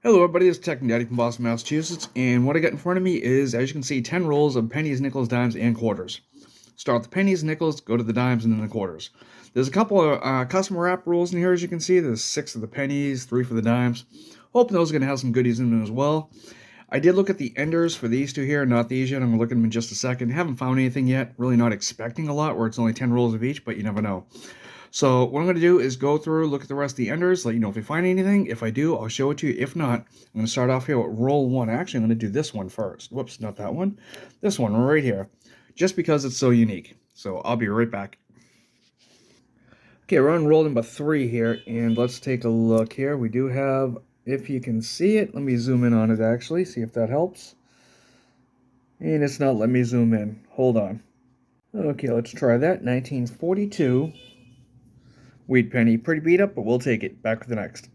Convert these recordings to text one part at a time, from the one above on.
Hello everybody, it's Tech and Daddy from Boston, Massachusetts, and what I got in front of me is, as you can see, 10 rolls of pennies, nickels, dimes, and quarters. Start with the pennies, nickels, go to the dimes, and then the quarters. There's a couple of custom wrap rolls in here, as you can see. There's 6 of the pennies, 3 for the dimes. Hoping those are going to have some goodies in them as well. I did look at the enders for these two here, not these yet. I'm going to look at them in just a second. Haven't found anything yet. Really not expecting a lot, where it's only 10 rolls of each, but you never know. So what I'm going to do is go through, look at the rest of the enders, let you know if we find anything. If I do, I'll show it to you. If not, I'm going to start off here with roll 1. Actually, I'm going to do this one first. Whoops, not that one. This one right here, just because it's so unique. So I'll be right back. Okay, we're on roll number 3 here, and let's take a look here. We do have, if you can see it, let me zoom in on it actually, see if that helps. And it's not letting me zoom in. Hold on. Okay, let's try that. 1942. Wheat penny, pretty beat up, but we'll take it. Back with the next.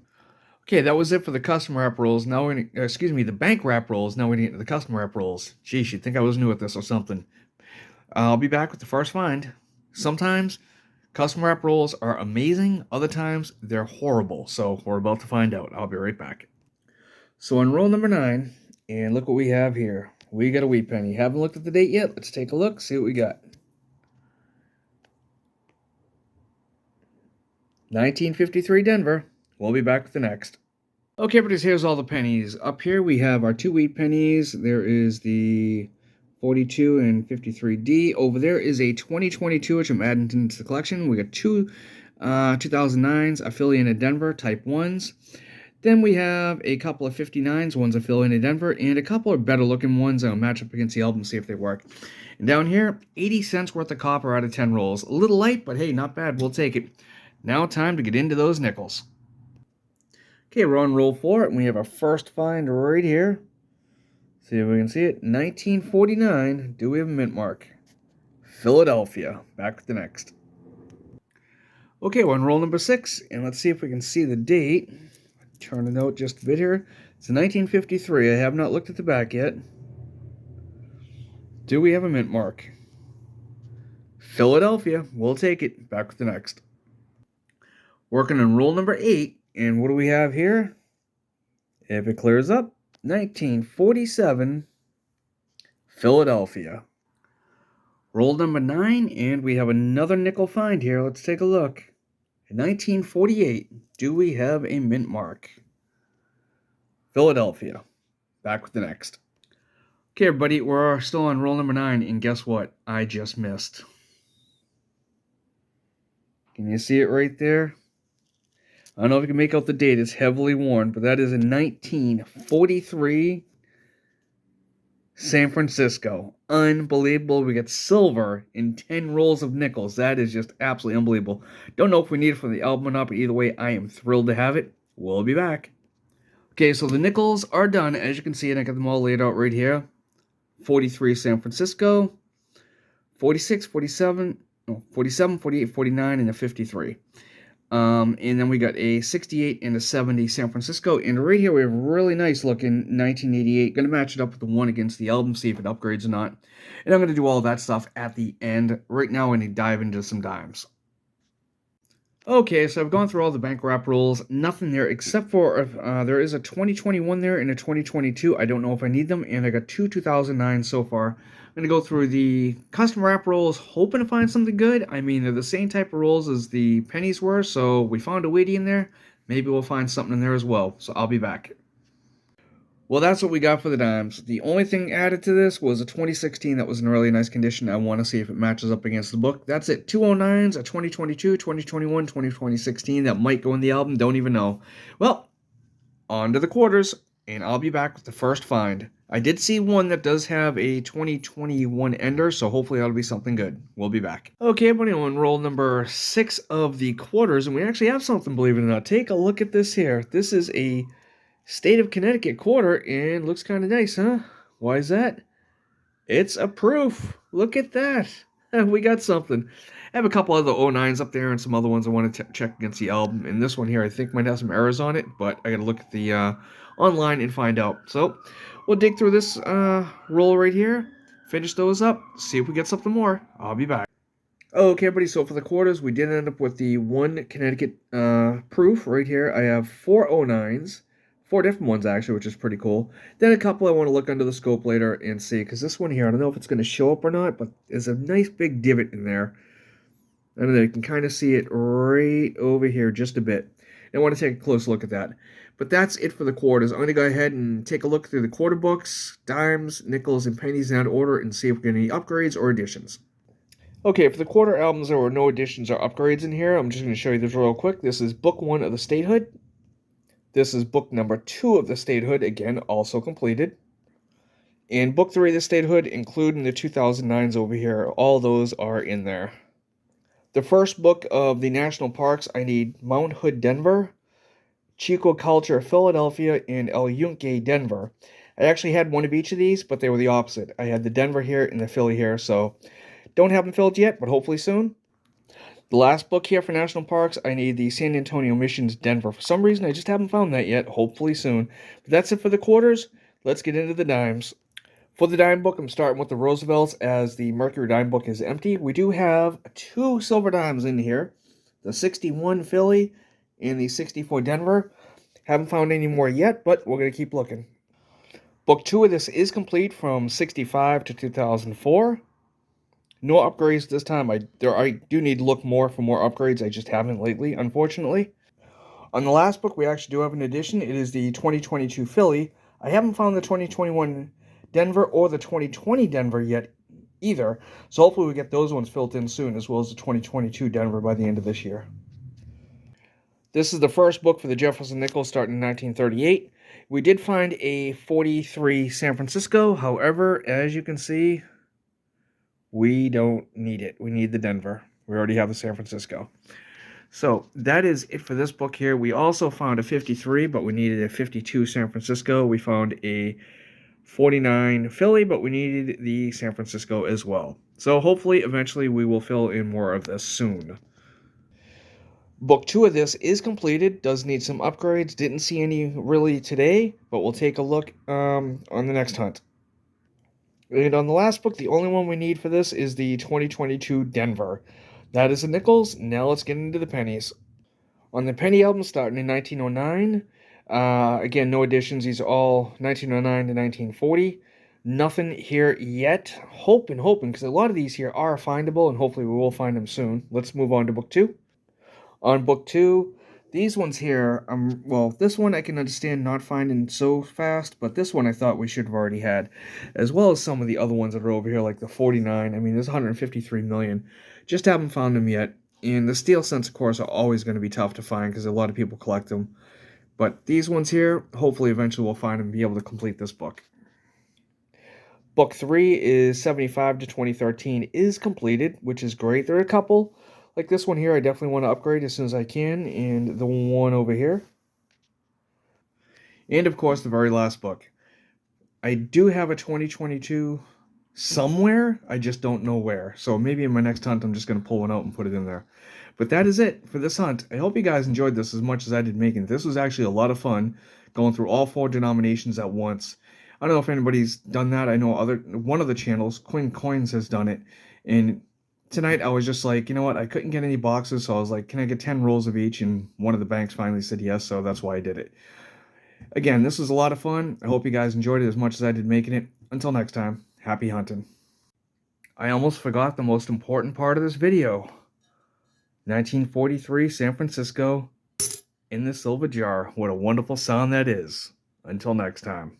Okay, that was it for the custom wrap rolls. Now we're the bank wrap rolls. Now we're into the custom wrap rolls. Geez, you'd think I was new at this or something. I'll be back with the first find. Sometimes custom wrap rolls are amazing. Other times they're horrible. So we're about to find out. I'll be right back. So on roll number 9, and look what we have here. We got a wheat penny. Haven't looked at the date yet. Let's take a look, see what we got. 1953 Denver. We'll be back with the next. Okay, but here's all the pennies. Up here we have our 2 wheat pennies. There is the 42 and 53D. Over there is a 2022, which I'm adding into the collection. We got 2 2009s, affiliated Denver, type 1s. Then we have a couple of 59s, one's affiliated Denver, and a couple of better looking ones. I'll match up against the album, see if they work. And down here, 80 cents worth of copper out of 10 rolls. A little light, but hey, not bad. We'll take it. Now time to get into those nickels. Okay, we're on roll 4, and we have our first find right here. See if we can see it. 1949. Do we have a mint mark? Philadelphia. Back with the next. Okay, we're on roll number 6, and let's see if we can see the date. Turn the note just a bit here. It's 1953. I have not looked at the back yet. Do we have a mint mark? Philadelphia. We'll take it. Back with the next. Working on roll number 8, and what do we have here? If it clears up, 1947, Philadelphia. Roll number 9, and we have another nickel find here. Let's take a look. In 1948, do we have a mint mark? Philadelphia. Back with the next. Okay, everybody, we're still on roll number 9, and guess what? I just missed. Can you see it right there? I don't know if you can make out the date. It's heavily worn, but that is in 1943, San Francisco. Unbelievable. We got silver in 10 rolls of nickels. That is just absolutely unbelievable. Don't know if we need it for the album or not, but either way, I am thrilled to have it. We'll be back. Okay, so the nickels are done. As you can see, and I got them all laid out right here. 43, San Francisco. 46, 47, 48, 49, and a 53. And then we got a 68 and a 70 San Francisco. And right here we have a really nice looking 1988. Going to match it up with the one against the album, see if it upgrades or not. And I'm going to do all that stuff at the end. Right now I'm going to dive into some dimes. Okay, so I've gone through all the bank wrap rolls. Nothing there except for there is a 2021 there and a 2022. I don't know if I need them. And I got 2 2009 so far. I'm going to go through the custom wrap rolls, hoping to find something good. I mean, they're the same type of rolls as the pennies were, so we found a wheatie in there. Maybe we'll find something in there as well, so I'll be back. Well, that's what we got for the dimes. The only thing added to this was a 2016 that was in really nice condition. I want to see if it matches up against the book. That's it. 209s, a 2022, 2021, 2016 that might go in the album. Don't even know. Well, on to the quarters, and I'll be back with the first find. I did see one that does have a 2021 ender, so hopefully that'll be something good. We'll be back. Okay, everybody, on roll number 6 of the quarters, and we actually have something, believe it or not. Take a look at this here. This is a State of Connecticut quarter, and looks kind of nice, huh? Why is that? It's a Proif. Look at that. We got something. I have a couple other 09s up there and some other ones I want to check against the album. And this one here I think might have some errors on it, but I got to look at the online and find out. So we'll dig through this roll right here, finish those up, see if we get something more. I'll be back. Okay, everybody, so for the quarters, we did end up with the one Connecticut Proif right here. I have 4 09s, 4 different ones actually, which is pretty cool. Then a couple I want to look under the scope later and see, because this one here, I don't know if it's going to show up or not, but there's a nice big divot in there. I don't know, you can kind of see it right over here just a bit. I want to take a close look at that. But that's it for the quarters. I'm going to go ahead and take a look through the quarter books, dimes, nickels, and pennies in that order and see if we get any upgrades or additions. Okay, for the quarter albums, there were no additions or upgrades in here. I'm just going to show you this real quick. This is book 1 of the Statehood. This is book number 2 of the Statehood, again, also completed. And book 3 of the Statehood, including the 2009s over here, all those are in there. The first book of the National Parks, I need Mount Hood, Denver, Chico Culture, Philadelphia, and El Yunque, Denver. I actually had one of each of these, but they were the opposite. I had the Denver here and the Philly here, so don't have them filled yet, but hopefully soon. The last book here for National Parks, I need the San Antonio Missions, Denver. For some reason, I just haven't found that yet, hopefully soon. But that's it for the quarters. Let's get into the dimes. For the dime book, I'm starting with the Roosevelts, as the Mercury dime book is empty. We do have 2 silver dimes in here, the 61 Philly and the 64 Denver. Haven't found any more yet, but we're going to keep looking. Book 2 of this is complete from 65 to 2004. No upgrades this time. I do need to look more for more upgrades. I just haven't lately, unfortunately. On the last book, we actually do have an addition. It is the 2022 Philly. I haven't found the 2021 Denver or the 2020 Denver yet either. So hopefully we get those ones filled in soon, as well as the 2022 Denver by the end of this year. This is the first book for the Jefferson Nickel, starting in 1938. We did find a 43 San Francisco. However, as you can see, we don't need it. We need the Denver. We already have the San Francisco. So that is it for this book here. We also found a 53, but we needed a 52 San Francisco. We found a 49 Philly, but we needed the San Francisco as well. So hopefully, eventually, we will fill in more of this soon. Book 2 of this is completed. Does need some upgrades. Didn't see any really today, but we'll take a look on the next hunt. And on the last book, the only one we need for this is the 2022 Denver. That is the nickels. Now let's get into the pennies. On the penny album, starting in 1909, again, no additions. These are all 1909 to 1940. Nothing here yet. Hoping, because a lot of these here are findable, and hopefully we will find them soon. Let's move on to book 2. On book 2, these ones here, well, this one I can understand not finding so fast, but this one I thought we should have already had, as well as some of the other ones that are over here, like the 49. I mean, there's 153 million. Just haven't found them yet. And the steel cents, of course, are always going to be tough to find because a lot of people collect them. But these ones here, hopefully eventually we'll find them and be able to complete this book. Book 3 is 75 to 2013 is completed, which is great. There are a couple. Like this one here, I definitely want to upgrade as soon as I can, and the one over here. And, of course, the very last book. I do have a 2022 somewhere, I just don't know where. So maybe in my next hunt, I'm just going to pull one out and put it in there. But that is it for this hunt. I hope you guys enjoyed this as much as I did making it. This was actually a lot of fun, going through all 4 denominations at once. I don't know if anybody's done that. I know one of the channels, Quinn Coins, has done it, and tonight I was just like, you know what, I couldn't get any boxes, so I was like, can I get 10 rolls of each? And one of the banks finally said yes, so that's why I did it. Again, this was a lot of fun. I hope you guys enjoyed it as much as I did making it. Until next time, happy hunting. I almost forgot the most important part of this video. 1943 San Francisco in the Silvah jar. What a wonderful sound that is. Until next time.